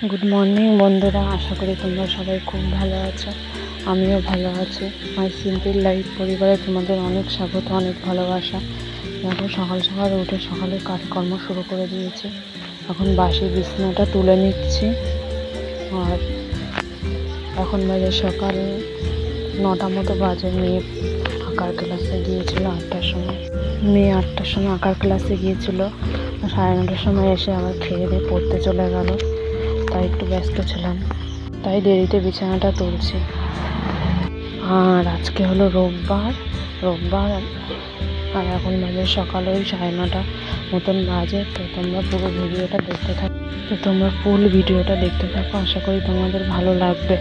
Good morning বন্ধুরা, আশা করি তোমরা সবাই খুব ভালো আছো। আমিও ভালো আছি। মাই সিম্পল লাইফ পরিবারে তোমাদের অনেক স্বাগত, অনেক ভালোবাসা। দেখো সকাল সকাল উঠে সকালে কাজকর্ম শুরু করে দিয়েছি। এখন বাসি বিছানাটা তুলে নিচ্ছি। আর এখন বাজে সকাল 9টা মতো বাজে। মেয়ে আঁকার ক্লাসে গিয়েছিল 8টার সময়। মেয়ে 8টার সময় আঁকার ক্লাসে গিয়েছিল। 9:30টার সময় এসে আবার খেয়ে দিয়ে পড়তে চলে গেল। তাই একটু ব্যস্ত ছিলাম, তাই দেরিতে বিছানাটা তুলছি। আর আজকে হলো রোববার। আর এখন বাজে সকালে ওই 9:30 মতন বাজে। তো তোমরা পুরো ভিডিওটা দেখতে থাকো। আশা করি তোমাদের ভালো লাগবে।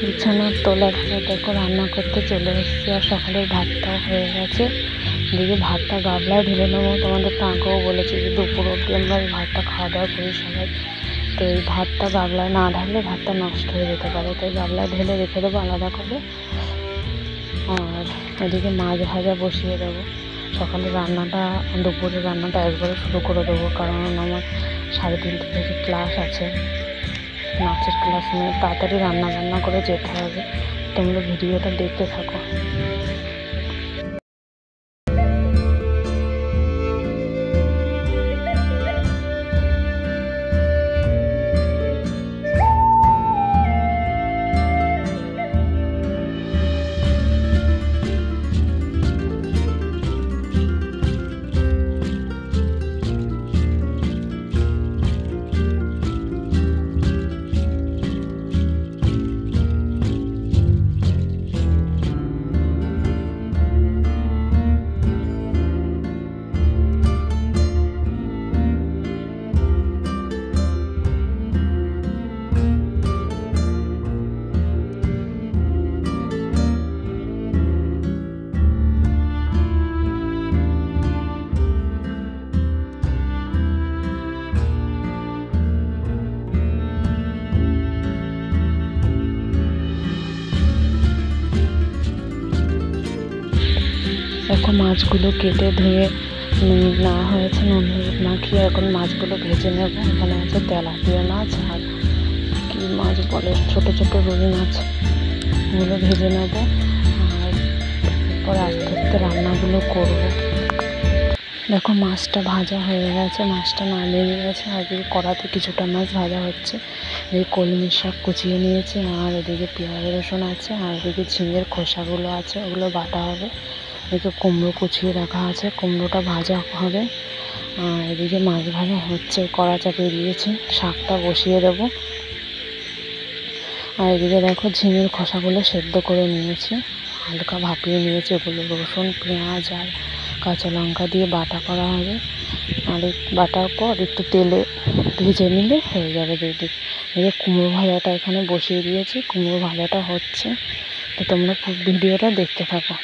বিছানার তলার দেখো রান্না করতে চলে এসেছি। আর সকালের ভাতটাও হয়ে গেছে। এদিকে ভাতটা গাবলায় ঢেলে নেবো। তোমাদের তো আগেও বলেছি যে দুপুর অবধি আমরা এই ভাতটা খাওয়া দাওয়া করি সবাই। তো এই ভাতটা গাবলায় না ঢাললে ভাতটা নষ্ট হয়ে যেতে পারে, তাই গাবলায় ঢেলে রেখে দেবো আলাদা করে। আর এদিকে মাছ ভাজা বসিয়ে দেবো। দুপুরের রান্নাটা একবারে শুরু করে দেবো, কারণ আমার 3:30 থেকে ক্লাস আছে, নাচের ক্লাস নিয়ে। তাড়াতাড়ি রান্না বান্না করে যেতে হবে। তোমরা ভিডিওটা দেখতে থাকো। দেখো মাছগুলো কেটে ধুয়ে নেওয়া হয়েছে, নুন হলুদ মাখিয়ে। এখন মাছগুলো ভেজে নেব। এখানে আছে তেলাপিয়া মাছ আর কি মাছ বলে, ছোট ছোট রুই মাছ। এগুলো ভেজে নেব। আর এরপর আস্তে আস্তে রান্নাগুলো করবো। দেখো মাছটা ভাজা হয়ে গেছে, মাছটা নামিয়ে নিয়ে গেছে। আর এদিকে কড়াতে কিছুটা মাছ ভাজা হচ্ছে। এদিকে কলমির শাক কুচিয়ে নিয়েছে, আর এদিকে পেঁয়াজ রসুন আছে, আর এদিকে ঝিঙের খোসাগুলো আছে, ওগুলো বাটা হবে। এদিকে কুমড়ো কুচিয়ে রাখা আছে, কুমড়োটা ভাজা হবে। আর এদিকে মাছ ভাজা হচ্ছে, কড়া চাপিয়ে দিয়েছি, শাকটা বসিয়ে দেবো। আর এদিকে দেখো ঝিঙের খোসাগুলো সেদ্ধ করে নিয়েছি, হালকা ভাপিয়ে নিয়েছি। ওগুলো রসুন পেঁয়াজ আর কাঁচা লঙ্কা দিয়ে বাটা করা হবে। আর বাটার পর একটু তেলে ভেজে নিলে হয়ে যাবে রেডি। এদিকে কুমড়ো ভাজাটা এখানে বসিয়ে দিয়েছি, কুমড়ো ভাজাটা হচ্ছে। তো তোমরা ভিডিওটা দেখতে থাকো।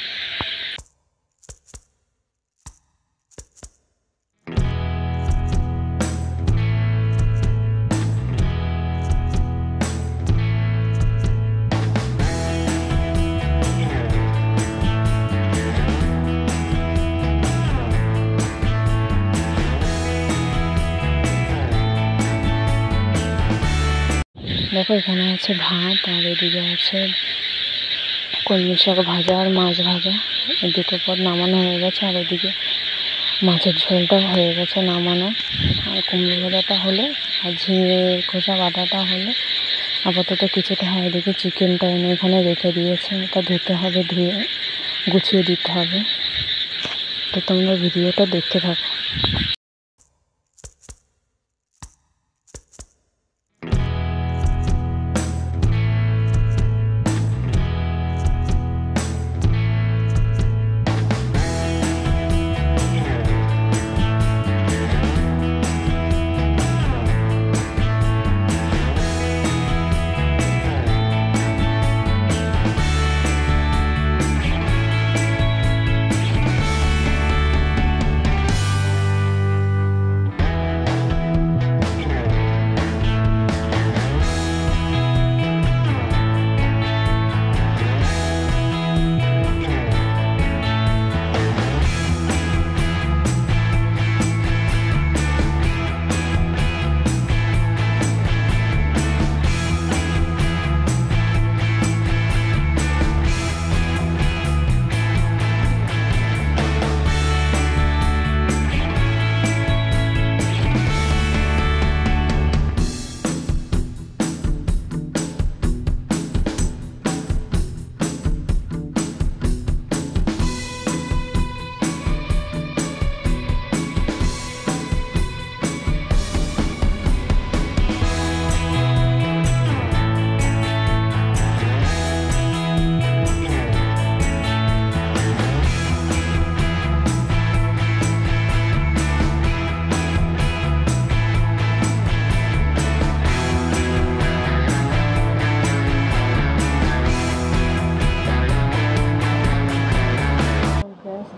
দেখো এখানে আছে ভাত, আর এদিকে আছে কলমি শাক ভাজা আর মাছ ভাজা। এই দুটো পর নামানো হয়ে গেছে। আর এদিকে মাছের ঝোলটাও হয়ে গেছে নামানো। আর কুমড়ো ভাজাটা হলে আর ঝিঙের খোসা বাটাটা হলে আপাতত কিছুটা হয়। এদিকে চিকেনটা এনে এখানে রেখে দিয়েছে, এটা ধুতে হবে, ধুয়ে গুছিয়ে দিতে হবে। তো তোমরা ভিডিওটা দেখতে থাকো।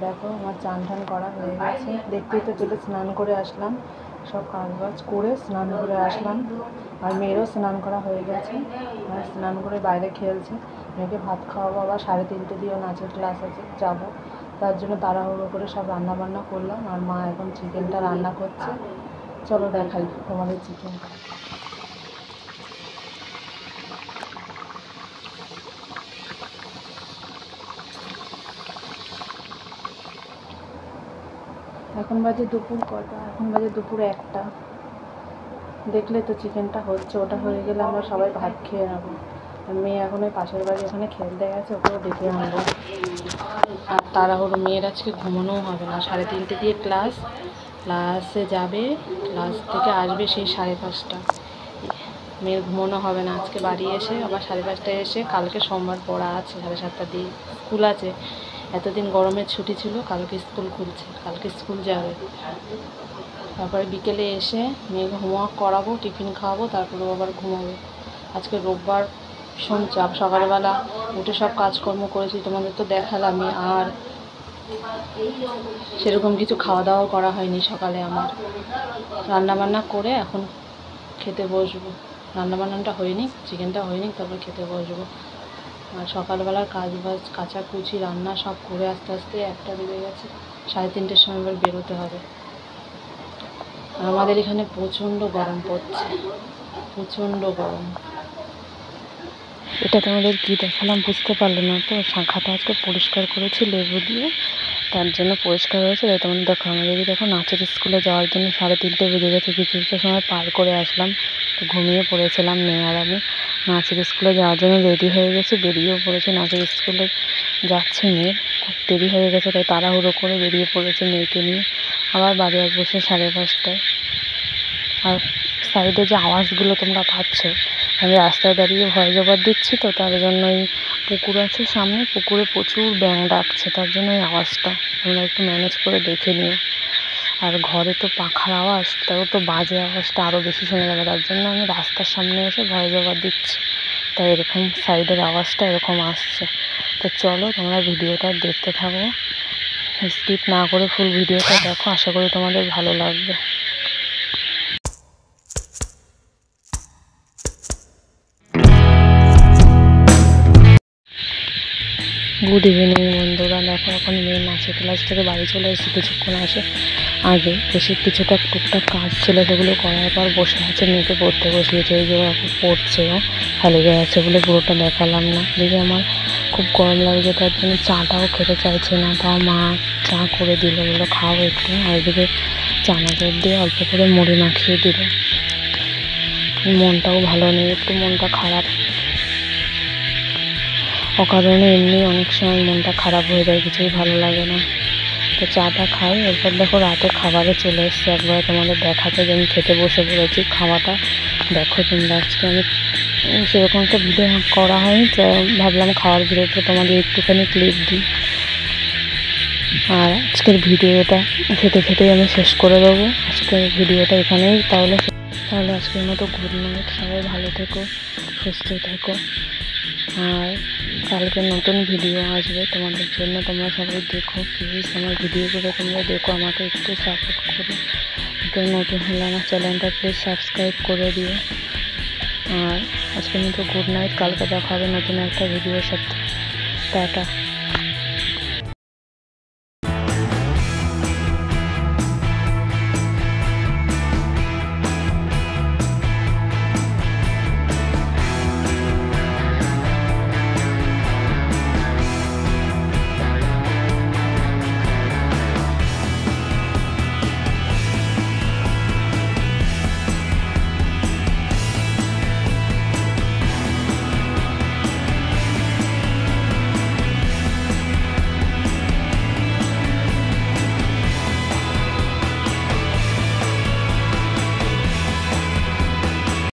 দেখো আমার চান টান করা হয়ে গেছে, দেখতেই তো চলে স্নান করে আসলাম, সব কাজবাজ করে স্নান করে আসলাম। আর মেয়েরও স্নান করা হয়ে গেছে, আর স্নান করে বাইরে খেলছে। মেয়েকে ভাত খাওয়াবো, আবার 3:30 দিয়েও নাচের ক্লাস আছে, যাবো। তার জন্য তাড়াহুড়ো করে সব রান্না বান্না করলাম। আর মা এখন চিকেনটা রান্না করছে, চলো দেখাই তোমাদের চিকেনটা। এখন বাজে দুপুর কটা, এখন বাজে দুপুর 1টা। দেখলে তো চিকেনটা হচ্ছে, ওটা হয়ে গেলে আমরা সবাই ভাত খেয়ে নেবো। মেয়ে এখন ওই পাশের বাড়ি ওখানে খেলতে গেছে, ওকেও ডেকে আনবো। আর তাড়াহুড়ো, মেয়ের আজকে ঘুমানোও হবে না, 3:30 দিয়ে ক্লাসে যাবে, ক্লাস থেকে আসবে সেই 5:30। মেয়ের ঘুমানো হবে না আজকে, বাড়ি এসে আবার 5:30টায় এসে কালকে সোমবার পড়া আছে, 7:30 দিয়ে স্কুল আছে। এতদিন গরমের ছুটি ছিল, কালকে স্কুল খুলছে, কালকে স্কুল যাবে। তারপরে বিকেলে এসে মেয়েকে হোমওয়ার্ক করাবো, টিফিন খাওয়াবো, তারপরে আবার ঘুমাবো। আজকে রোববার, ভীষণ চাপ। সকালবেলা উঠে সব কাজকর্ম করেছি, তোমাদের তো দেখালামই। আর সেরকম কিছু খাওয়া দাওয়াও করা হয়নি সকালে আমার। রান্নাবান্না করে এখন খেতে বসবো। রান্নাবান্নাটা হয়নি, চিকেনটা হয়নি, তারপর খেতে বসবো। আর সকালবেলার কাজবাজ, কাচাকুচি, রান্না সব করে আস্তে আস্তে 1টা বেজে গেছে। 3:30টার সময় এবার বেরোতে হবে। আর আমাদের এখানে প্রচণ্ড গরম পড়ছে, প্রচণ্ড গরম। এটা তোমাদের কি দেখালাম বুঝতে পারলে না তো? শাখাটা আজকে পরিষ্কার করেছি লেবু দিয়ে, তার জন্য পরিষ্কার হয়েছে। তাই তোমাদের দেখো, আমাদের দেখো নাচের স্কুলে যাওয়ার জন্য 3:30 বেজে গেছে। কিছুটা সময় পার করে আসলাম, তো ঘুমিয়ে পড়েছিলাম মেয়ে আর আমি। নাচের স্কুলে যাওয়ার জন্য রেডি হয়ে গেছি, বেরিয়েও পড়েছি। নাচের স্কুলে যাচ্ছে মেয়ে, খুব দেরি হয়ে গেছে তাই তাড়াহুড়ো করে বেরিয়ে পড়েছে মেয়েকে নিয়ে। আবার বাড়ি আসবো সে 5:30টায়। আর সাইডে যে আওয়াজগুলো তোমরা পাচ্ছ, আমি রাস্তায় দাঁড়িয়ে ভয় জবাব দিচ্ছি, তো তার জন্য এই পুকুর আছে সামনে, পুকুরে প্রচুর ব্যাঙ ডাকছে, তার জন্য এই আওয়াজটা তোমরা একটু ম্যানেজ করে দেখে নিও। আর ঘরে তো পাখার আওয়াজ, তাও তো বাজে আওয়াজটা আরও বেশি শোনা যাবে, তার জন্য আমি রাস্তার সামনে এসে ভয় জবাব দিচ্ছি, তাই এরকম সাইডের আওয়াজটা এরকম আসছে। তো চলো তোমরা ভিডিওটা দেখতে থাকো, স্কিপ না করে ফুল ভিডিওটা দেখো, আশা করি তোমাদের ভালো লাগবে। গুড ইভিনিং বন্ধুরা। দেখো এখন মেয়ে নাচের ক্লাস থেকে বাড়ি চলে এসেছি কিছুক্ষণ আগে এসে কিছুটা টুকটাক কাজ ছিল, সেগুলো করার পর বসে আছে। মেয়েকে পড়তে বসিয়েছে, এই যে পড়ছে, ও খালি গায়ে আছে বলে পুরোটা দেখালাম না। দেখে আমার খুব গরম লাগছে, তার জন্য চাটাও খেতে চাইছে না, তাও মা চা করে দিল, বললো খাও একটু। আর এদিকে চানাচুর দিয়ে অল্প করে মুড়ি মাখিয়ে দিল। মনটাও ভালো নেই, একটু মনটা খারাপ, অকারণে এমনি অনেক সময় মনটা খারাপ হয়ে যায়, কিছুই ভালো লাগে না। তো চাটা খাই, এরপর দেখো রাতে খাবারে চলে এসছে। একবার তোমাদের দেখাতে যে আমি খেতে বসে পড়েছি। খাওয়াটা দেখো তোমরা। আজকে আমি সেরকম একটা ভিডিও করা হয়নি, তো ভাবলাম খাওয়ার ভিডিওটা তোমাদের একটুখানি ক্লিপ দিই। আর আজকের ভিডিওটা খেতে খেতেই আমি শেষ করে দেবো। আজকের ভিডিওটা এখানেই তাহলে আজকের মতো গুড নাইট। সবাই ভালো থেকো, সুস্থ থেকো। আর কালকে নতুন ভিডিও আসবে তোমাদের জন্য, তোমরা সবাই দেখো প্লিজ। আমার ভিডিওগুলো তোমরা দেখো, আমাকে একটু সাপোর্ট করো। কেউ নতুন হলে আমার চ্যানেলটা প্লিজ সাবস্ক্রাইব করে দিও। আর আজকের মতো গুড নাইট, কালকে দেখা হবে নতুন একটা ভিডিওর সাথে। টাটা।